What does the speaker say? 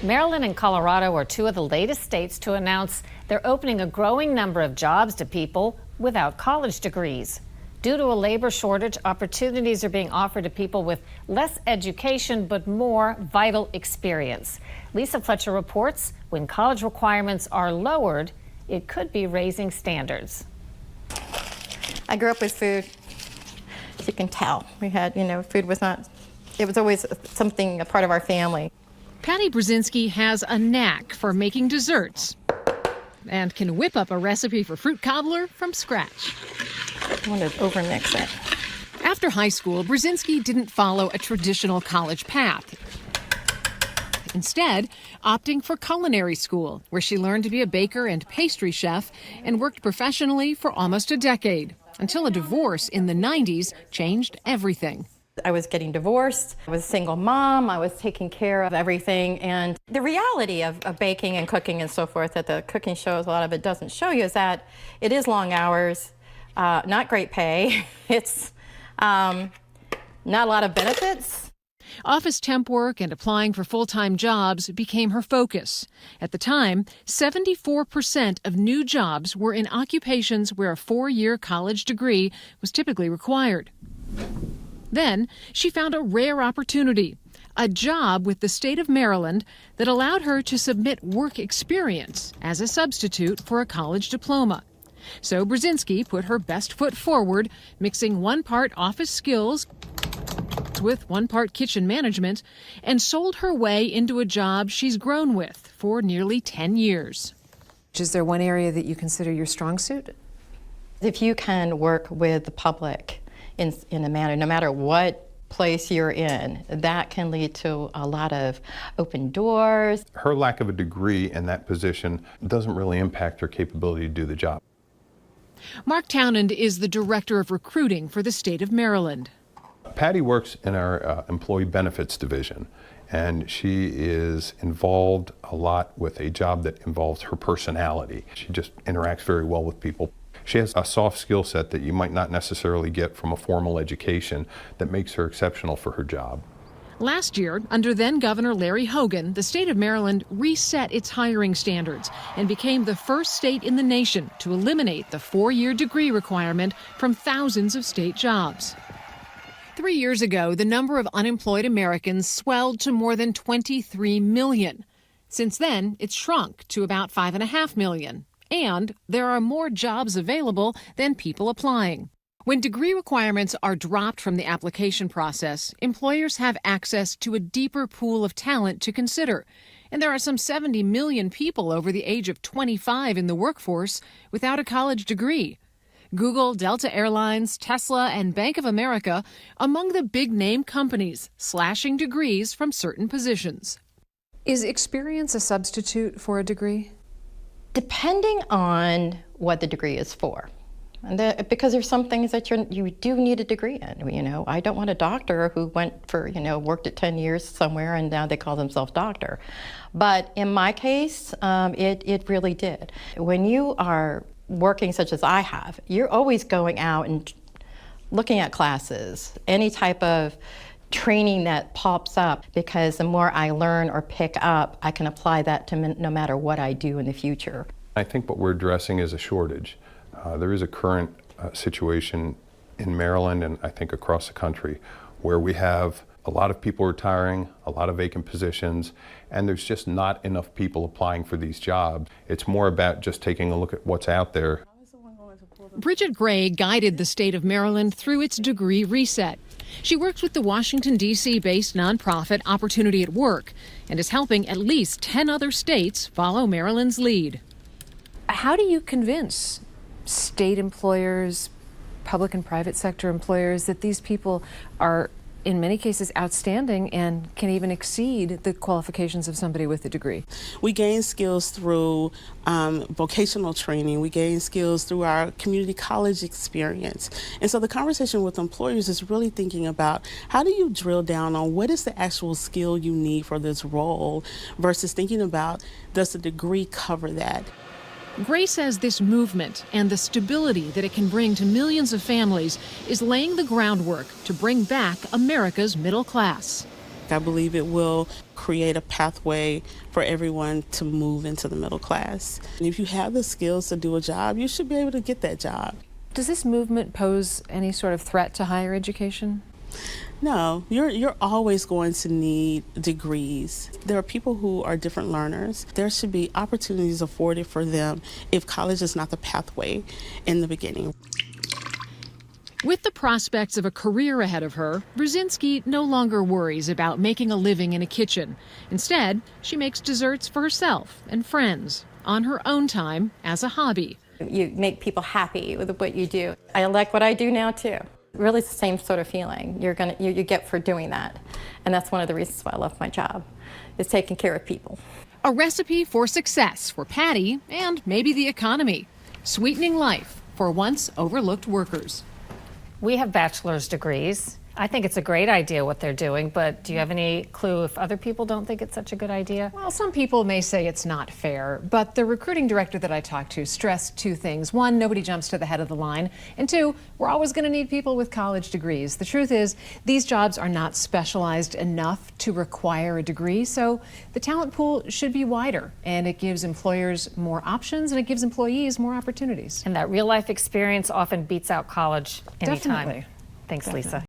Maryland and Colorado are two of the latest states to announce they're opening a growing number of jobs to people without college degrees. Due to a labor shortage, opportunities are being offered to people with less education but more vital experience. Lisa Fletcher reports when college requirements are lowered, it could be raising standards. I grew up with food. As you can tell, we had, food was not, it was always something, a part of our family. Patty Brzezinski has a knack for making desserts and can whip up a recipe for fruit cobbler from scratch. I want to overmix it. After high school, Brzezinski didn't follow a traditional college path. Instead, opting for culinary school, where she learned to be a baker and pastry chef and worked professionally for almost a decade, until a divorce in the 90s changed everything. I was getting divorced, I was a single mom, I was taking care of everything, and the reality of baking and cooking and so forth that the cooking shows, a lot of it doesn't show you, is that it is long hours, not great pay, it's not a lot of benefits. Office temp work and applying for full-time jobs became her focus. At the time, 74% of new jobs were in occupations where a 4-year college degree was typically required. Then she found a rare opportunity, a job with the state of Maryland that allowed her to submit work experience as a substitute for a college diploma. So Brzezinski put her best foot forward, mixing 1 part office skills with 1 part kitchen management, and sold her way into a job she's grown with for nearly 10 years. Is there one area that you consider your strong suit? If you can work with the public in a manner, no matter what place you're in, that can lead to a lot of open doors. Her lack of a degree in that position doesn't really impact her capability to do the job. Mark Townend is the director of recruiting for the state of Maryland. Patty works in our employee benefits division, and she is involved a lot with a job that involves her personality. She just interacts very well with people. She has a soft skill set that you might not necessarily get from a formal education that makes her exceptional for her job. Last year, under then-Governor Larry Hogan, the state of Maryland reset its hiring standards and became the first state in the nation to eliminate the 4-year degree requirement from thousands of state jobs. 3 years ago, the number of unemployed Americans swelled to more than 23 million. Since then, it's shrunk to about 5.5 million. And there are more jobs available than people applying. When degree requirements are dropped from the application process, employers have access to a deeper pool of talent to consider. And there are some 70 million people over the age of 25 in the workforce without a college degree. Google, Delta Airlines, Tesla, and Bank of America among the big-name companies slashing degrees from certain positions. Is experience a substitute for a degree? Depending on what the degree is for. And because there's some things that you do need a degree in. I don't want a doctor who went for, worked at 10 years somewhere and now they call themselves doctor. But in my case, it really did. When you are working such as I have, you're always going out and looking at classes, any type of training that pops up, because the more I learn or pick up, I can apply that to no matter what I do in the future. I think what we're addressing is a shortage. There is a current situation in Maryland and I think across the country where we have a lot of people retiring, a lot of vacant positions, and there's just not enough people applying for these jobs. It's more about just taking a look at what's out there. Bridget Gray guided the state of Maryland through its degree reset. She works with the Washington, D.C.-based nonprofit Opportunity at Work and is helping at least 10 other states follow Maryland's lead. How do you convince state employers, public and private sector employers, that these people are in many cases outstanding and can even exceed the qualifications of somebody with a degree? We gain skills through vocational training. We gain skills through our community college experience. And so the conversation with employers is really thinking about how do you drill down on what is the actual skill you need for this role versus thinking about does the degree cover that? Gray says this movement and the stability that it can bring to millions of families is laying the groundwork to bring back America's middle class. I believe it will create a pathway for everyone to move into the middle class. And if you have the skills to do a job, you should be able to get that job. Does this movement pose any sort of threat to higher education? No, you're always going to need degrees. There are people who are different learners. There should be opportunities afforded for them if college is not the pathway in the beginning. With the prospects of a career ahead of her, Brzezinski no longer worries about making a living in a kitchen. Instead, she makes desserts for herself and friends on her own time as a hobby. You make people happy with what you do. I like what I do now too. Really it's the same sort of feeling you get for doing that. And that's one of the reasons why I love my job, is taking care of people. A recipe for success for Patty and maybe the economy. Sweetening life for once overlooked workers. We have bachelor's degrees. I think it's a great idea what they're doing, but do you have any clue if other people don't think it's such a good idea? Well, some people may say it's not fair, but the recruiting director that I talked to stressed two things. One, nobody jumps to the head of the line. And two, we're always going to need people with college degrees. The truth is, these jobs are not specialized enough to require a degree, so the talent pool should be wider, and it gives employers more options, and it gives employees more opportunities. And that real life experience often beats out college anytime. Definitely. Thanks, Lisa.